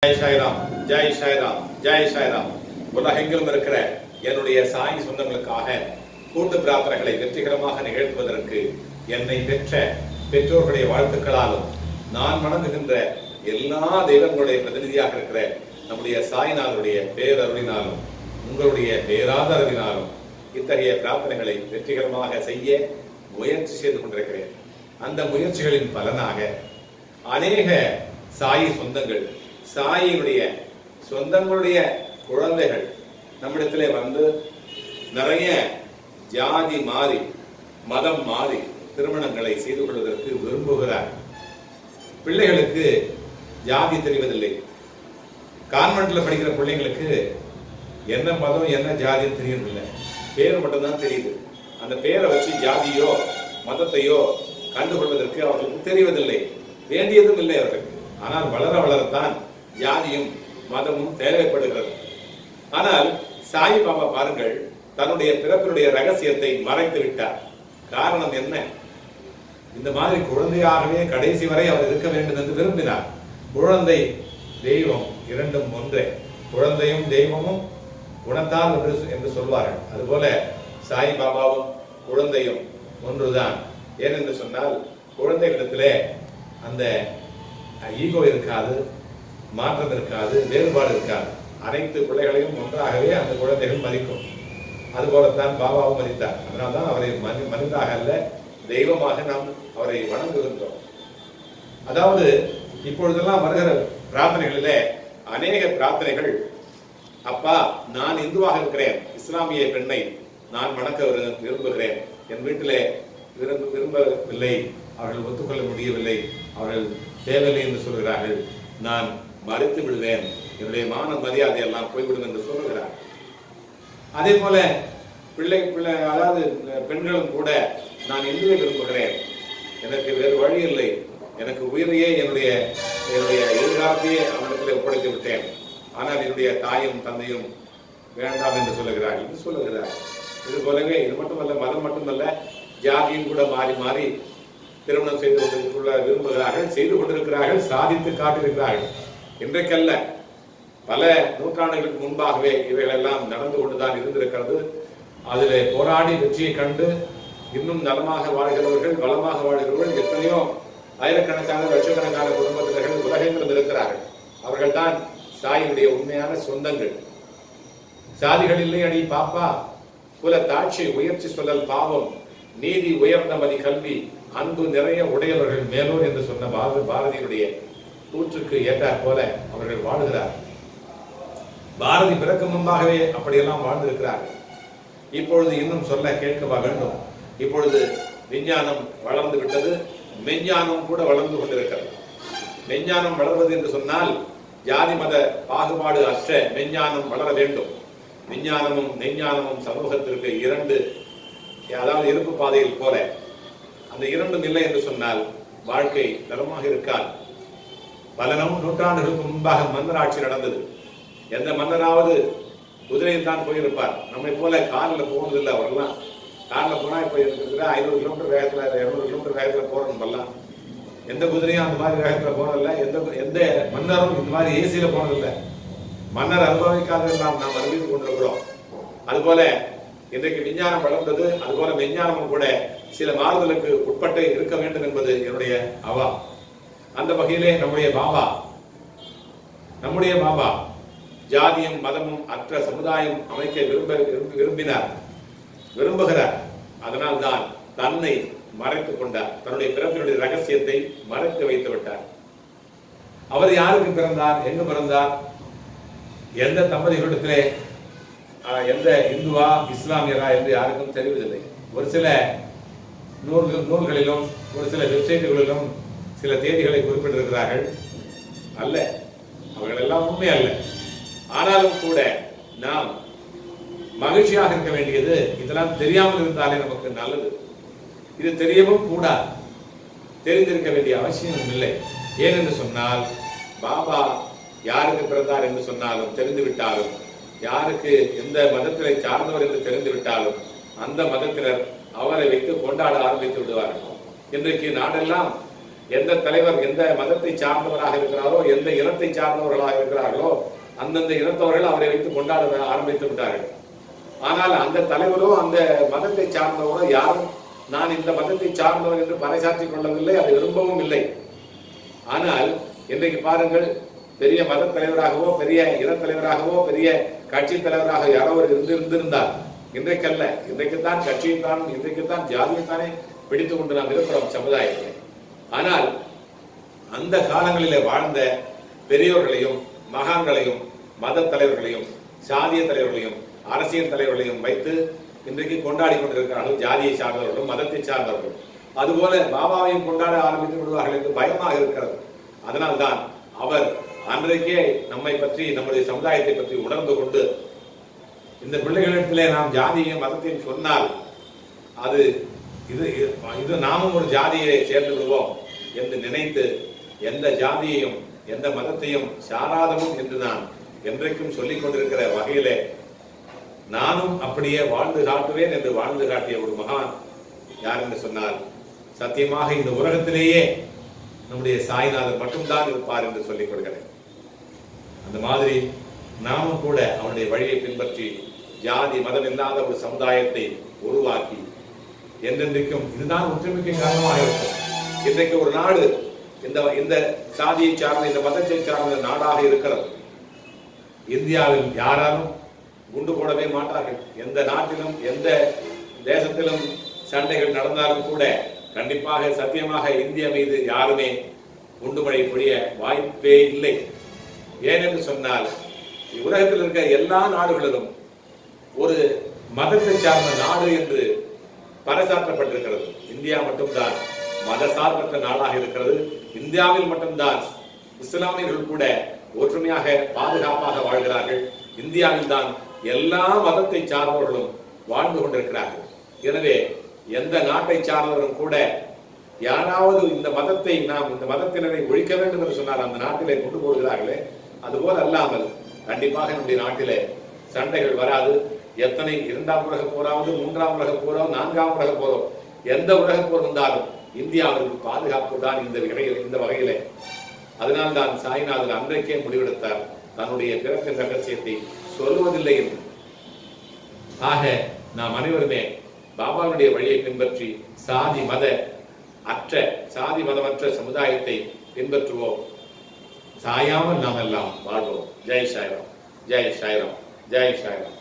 ஜெய் சாய்ராம், ஜெய் சாய்ராம், ஜெய் சாய்ராம். உலகெங்கிலும் இருக்கிற என்னுடைய சாய் சொந்தங்களுக்காக கூட்டு பிரார்த்தனைகளை வெற்றிகரமாக நிகழ்த்துவதற்கு என்னை பெற்ற பெற்றோர்களுடைய வாழ்த்துக்களாலும் நான் வணங்குகின்ற எல்லா தெய்வங்களுடைய பிரதிநிதியாக இருக்கிற நம்முடைய சாய்நாதருடைய பேரருளினாலும் உங்களுடைய பேராதரவினாலும் இத்தகைய பிரார்த்தனைகளை வெற்றிகரமாக செய்ய முயற்சி செய்து கொண்டிருக்கிறேன். அந்த முயற்சிகளின் பலனாக அநேக சாயி சொந்தங்கள், சாயினுடைய சொந்தங்களுடைய குழந்தைகள் நம்மிடத்திலே வந்து நிறைய ஜாதி மாறி மதம் மாறி திருமணங்களை செய்து கொள்வதற்கு விரும்புகிறார். பிள்ளைகளுக்கு ஜாதி தெரிவதில்லை. கான்வென்ட்ல படிக்கிற பிள்ளைங்களுக்கு என்ன மதம் என்ன ஜாதின்னு தெரியறதில்லை, பேர் மட்டும்தான் தெரியுது. அந்த பேரை வச்சு ஜாதியோ மதத்தையோ கண்டுகொள்வதற்கு அவர்களுக்கு தெரிவதில்லை, வேண்டியதும் இல்லை அவர்களுக்கு. ஆனால் வளர வளரத்தான் ஜாதியும் மதமும் தேவைப்படுகிறது. ஆனால் சாய்பாபா பாருங்கள், தன்னுடைய பிறப்பினுடைய ரகசியத்தை மறைத்து விட்டார். காரணம் என்ன? இந்த மாதிரி குழந்தையாகவே கடைசி வரை அவர் இருக்க வேண்டும் என்று விரும்பினார். குழந்தை தெய்வம் இரண்டும் ஒன்றே. குழந்தையும் தெய்வமும் குணத்தால் என்று சொல்வார்கள். அதுபோல சாய்பாபாவும் குழந்தையும் ஒன்றுதான். ஏனென்று சொன்னால் குழந்தைகளிடத்திலே அந்த ஈகோ இருக்காது, மாற்றம் இருக்காது, வேறுபாடு இருக்காது. அனைத்து பிள்ளைகளையும் ஒன்றாகவே அந்த குழந்தைகள் மதிக்கும். அதுபோலத்தான் பாபாவும் மதித்தார். அதனால்தான் அவரை மனிதாக அல்ல, தெய்வமாக நாம் அவரை வணங்குகின்றோம். அதாவது இப்பொழுதெல்லாம் வருகிற பிரார்த்தனைகளிலே அநேக பிரார்த்தனைகள், அப்பா நான் இந்துவாக இருக்கிறேன், இஸ்லாமிய பெண்ணை நான் வணக்க விரும்புகிறேன், என் வீட்டிலே விரும்பவில்லை, அவர்கள் ஒத்துக்கொள்ள முடியவில்லை, அவர்கள் தேவையில்லை என்று சொல்கிறார்கள், நான் மறுத்து விடுவேன், என்னுடைய மான மரியாதை எல்லாம் போய்விடும் என்று சொல்லுகிறார். அதே போல பிள்ளை அதாவது பெண்களும் கூட நான் இந்துவை விரும்புகிறேன், எனக்கு வேறு வழி இல்லை, எனக்கு உயிரையே என்னுடைய எதிர்காலத்தையே அவனிடத்தில் ஒப்படைத்து விட்டேன், ஆனால் என்னுடைய தாயும் தந்தையும் வேண்டாம் என்று சொல்லுகிறார் என்று சொல்லுகிறார். இது போலவே இது மட்டுமல்ல, மதம் மட்டுமல்ல, ஜாதியும் கூட மாறி மாறி திருமணம் செய்து கொண்டிருக்க விரும்புகிறார்கள், செய்து கொண்டிருக்கிறார்கள், சாதித்து காட்டியிருக்கிறார்கள். இன்றைக்கல்ல, பல நூற்றாண்டுகளுக்கு முன்பாகவே இவைகளெல்லாம் நடந்து கொண்டுதான் இருந்திருக்கிறது. அதிலே போராடி வெற்றியை கண்டு இன்னும் நலமாக வாழ்கிறவர்கள், வளமாக வாழ்கிறவர்கள் எத்தனையோ ஆயிரக்கணக்கான லட்சக்கணக்கான குடும்பத்தினர்கள் உலகெங்கிலும் இருக்கிறார்கள். அவர்கள் தான் சாயினுடைய உண்மையான சொந்தங்கள். சாதிகள் இல்லை அடி பாப்பா, குல தாட்சி உயர்ச்சி சொல்லல் பாவம், நீதி உயர்ந்த மதி கல்வி, அன்பு நிறைய உடையவர்கள் மேலோர் என்று சொன்ன பாரதியினுடைய கூற்றுக்கு ஏற்றாற் போல அவர்கள் வாழ்கிறார். பாரதி பிறக்க முன்பாகவே அப்படியெல்லாம் வாழ்ந்திருக்கிறார்கள். இப்பொழுது இன்னும் சொல்ல கேட்கவா வேண்டும். இப்பொழுது விஞ்ஞானம் வளர்ந்து விட்டது, மெஞ்ஞானம் கூட வளர்ந்து கொண்டிருக்கிறது. மெஞ்ஞானம் வளர்வது என்று சொன்னால் ஜாதி மத பாகுபாடு அற்ற மெஞ்ஞானம் வளர வேண்டும். விஞ்ஞானமும் மெஞ்ஞானமும் சமூகத்திற்கு இரண்டு, அதாவது இருப்பு பாதையில் போல, அந்த இரண்டும் இல்லை என்று சொன்னால் வாழ்க்கை நலமாக இருக்காது. பல நூற்றாண்டுகளுக்கு முன்பாக மன்னர் ஆட்சி நடந்தது. எந்த மன்னராவது குதிரையில் தான் போயிருப்பார். நம்மை போல காரில் போனதில்லை. அவரெல்லாம் காரில் போனா இப்ப இருக்கிற 500 கிலோமீட்டர் வேகத்துல 200 கிலோமீட்டர் வேகத்துல போறோம். எல்லாம் எந்த குதிரையும் அந்த மாதிரி வேகத்துல போனதில்லை. எந்த மன்னரும் இந்த மாதிரி ஏசியில போனதில்லை. மன்னர் அனுபவிக்காதெல்லாம் நாம் அறிவித்துக் கொண்டிருக்கிறோம். அதுபோல இன்றைக்கு விஞ்ஞானம் வளர்ந்தது, அதுபோல விஞ்ஞானமும் கூட சில மாறுதலுக்கு உட்பட்டு இருக்க வேண்டும் என்பது என்னுடைய அவா. அந்த வகையிலே நம்முடைய பாபா ஜாதியும் மதமும் அற்ற சமுதாயம் அமைக்க விரும்புகிறார். அதனால் தான் தன்னை மறைத்துக் கொண்டார். தன்னுடைய பிறப்பினுடைய ரகசியத்தை மறைத்து வைத்து விட்டார். அவர் யாருக்கு பிறந்தார், எங்கு பிறந்தார், எந்த தம்பதிகளிடத்திலே, எந்த இந்துவா இஸ்லாமியரா என்று யாருக்கும் தெரிவதில்லை. ஒரு சில நூல்களிலும் ஒரு சில வெப்சைட்டுகளிலும் சில தேதிகளை குறிப்பிட்டிருக்கிறார்கள். அல்ல, அவர்கள் எல்லாம் உண்மை அல்ல. ஆனாலும் கூட நாம் மகிழ்ச்சியாக இருக்க வேண்டியது, இதெல்லாம் தெரியாமல் இருந்தாலே நமக்கு நல்லது. இது தெரியவும் கூடாது, தெரிந்திருக்க வேண்டிய அவசியம் இல்லை. ஏனென்று சொன்னால் பாபா யாருக்கு பிறந்தார் என்று சொன்னாலும் தெரிந்துவிட்டாலும், யாருக்கு எந்த மதத்தினை சார்ந்தவர் என்று தெரிந்துவிட்டாலும் அந்த மதத்தினர் அவரை வைத்து கொண்டாட ஆரம்பித்து விடுவார்கள். இன்றைக்கு நாடெல்லாம் எந்த தலைவர் எந்த மதத்தை சார்ந்தவராக இருக்கிறாரோ, எந்த இனத்தை சார்ந்தவர்களாக இருக்கிறார்களோ அந்தந்த இனத்தவர்கள் அவரை வைத்து கொண்டாட ஆரம்பித்து விட்டார்கள். ஆனால் அந்த தலைவரோ அந்த மதத்தை சார்ந்தவரோ யாரும் நான் இந்த மதத்தை சார்ந்தவர் என்று பறைசாற்றிக் கொள்ளவில்லை, அதை விரும்பவும் இல்லை. ஆனால் இன்றைக்கு பாருங்கள், பெரிய மத தலைவராகவோ பெரிய இனத்தலைவராகவோ பெரிய கட்சி தலைவராக யாரோ இருந்திருந்தார். இன்றைக்கல்ல, இன்றைக்குத்தான் கட்சியைத்தான் இன்றைக்குத்தான் ஜாதியைத்தானே பிடித்துக் கொண்டு நாம் இருக்கிறோம் சமுதாயத்தில். ஆனால் அந்த காலங்களிலே வாழ்ந்த பெரியோர்களையும் மகான்களையும் மத தலைவர்களையும் சாதிய தலைவர்களையும் அரசியல் தலைவர்களையும் வைத்து இன்றைக்கு கொண்டாடி கொண்டிருக்கிறார்கள் ஜாதியை சார்ந்தவர்களும் மதத்தை சார்ந்தவர்களும். அதுபோல பாபாவையும் கொண்டாட ஆரம்பித்து விடுவார்கள் என்று பயமாக இருக்கிறது. அதனால்தான் அவர் அன்றைக்கே நம்மை பற்றி நம்முடைய சமுதாயத்தை பற்றி உணர்ந்து கொண்டு இந்த பிள்ளைகளிடத்திலே நாம் ஜாதியையும் மதத்தையும் சொன்னால் அது இது நாமும் ஒரு ஜாதியை சேர்ந்து விடுவோம் என்று நினைத்து எந்த ஜாதியையும் எந்த மதத்தையும் சாராதமும் என்று நான் என்றைக்கும் சொல்லிக் கொண்டிருக்கிற வகையிலே நானும் அப்படியே வாழ்ந்து காட்டுவேன் என்று வாழ்ந்து காட்டிய ஒரு மகான் யார் என்று சொன்னால் சத்தியமாக இந்த உலகத்திலேயே நம்முடைய சாய்நாதர் மட்டும்தான் இருப்பார் என்று சொல்லிக் கொள்கிறேன். அந்த மாதிரி நாமும் கூட அவருடைய வழியை பின்பற்றி ஜாதி மதம் இல்லாத ஒரு சமுதாயத்தை உருவாக்கி என்றென்றைக்கும் இதுதான் ஒற்றுமைக்கு காரணமாக இருக்கும். இன்றைக்கு ஒரு நாடு இந்த சாதியை சார்ந்த இந்த மதத்தை சார்ந்த நாடாக இருக்கிறது. இந்தியாவில் யாராலும் குண்டு போடவே மாட்டார்கள். எந்த நாட்டிலும் எந்த தேசத்திலும் சண்டைகள் நடந்தாலும் கூட கண்டிப்பாக சத்தியமாக இந்தியா மீது யாருமே குண்டுமழை பொழிய வாய்ப்பே இல்லை. ஏனென்று சொன்னால் உலகத்தில் இருக்க எல்லா நாடுகளிலும் ஒரு மதத்தை சார்ந்த நாடு என்று பறைசாற்றப்பட்டிருக்கிறது. இந்தியா மட்டும்தான் மதசார்பற்ற நாடாக இருக்கிறது. இந்தியாவில் மட்டும்தான் இஸ்லாமியர்கள் கூட ஒற்றுமையாக பாதுகாப்பாக வாழ்கிறார்கள். இந்தியாவில் தான் எல்லா மதத்தை சார்ந்தவர்களும் வாழ்ந்து கொண்டிருக்கிறார்கள். எனவே எந்த நாட்டை சார்ந்தவரும் கூட யாராவது இந்த மதத்தை நாம் இந்த மதத்தினரை ஒழிக்க வேண்டும் என்று சொன்னால் அந்த நாட்டிலே கொண்டு போகிறார்களே, அதுபோல் அல்லாமல் கண்டிப்பாக நம்முடைய நாட்டிலே சண்டைகள் வராது. எத்தனை 2ஆம் உலக போராவது 3ஆம் உலக போரோ 4ஆம் உலக போரோ எந்த உலக போர் வந்தாலும் இந்தியாவிற்கு பாதுகாப்பு தான் இந்த வகையிலே. அதனால்தான் சாய்நாதன் அன்றைக்கே முடிவெடுத்தார் தன்னுடைய பிறப்பின் ரகசியத்தை சொல்லுவதில்லை என்று. ஆக நாம் அனைவருமே பாபாவுடைய வழியை பின்பற்றி சாதி மதமற்ற சமுதாயத்தை பின்பற்றுவோம். சாயாமல் நாம் எல்லாம் வாழ்வோம். ஜெய் சாய்ராம், ஜெய் சாய்ராம், ஜெய் சாய்ராம்.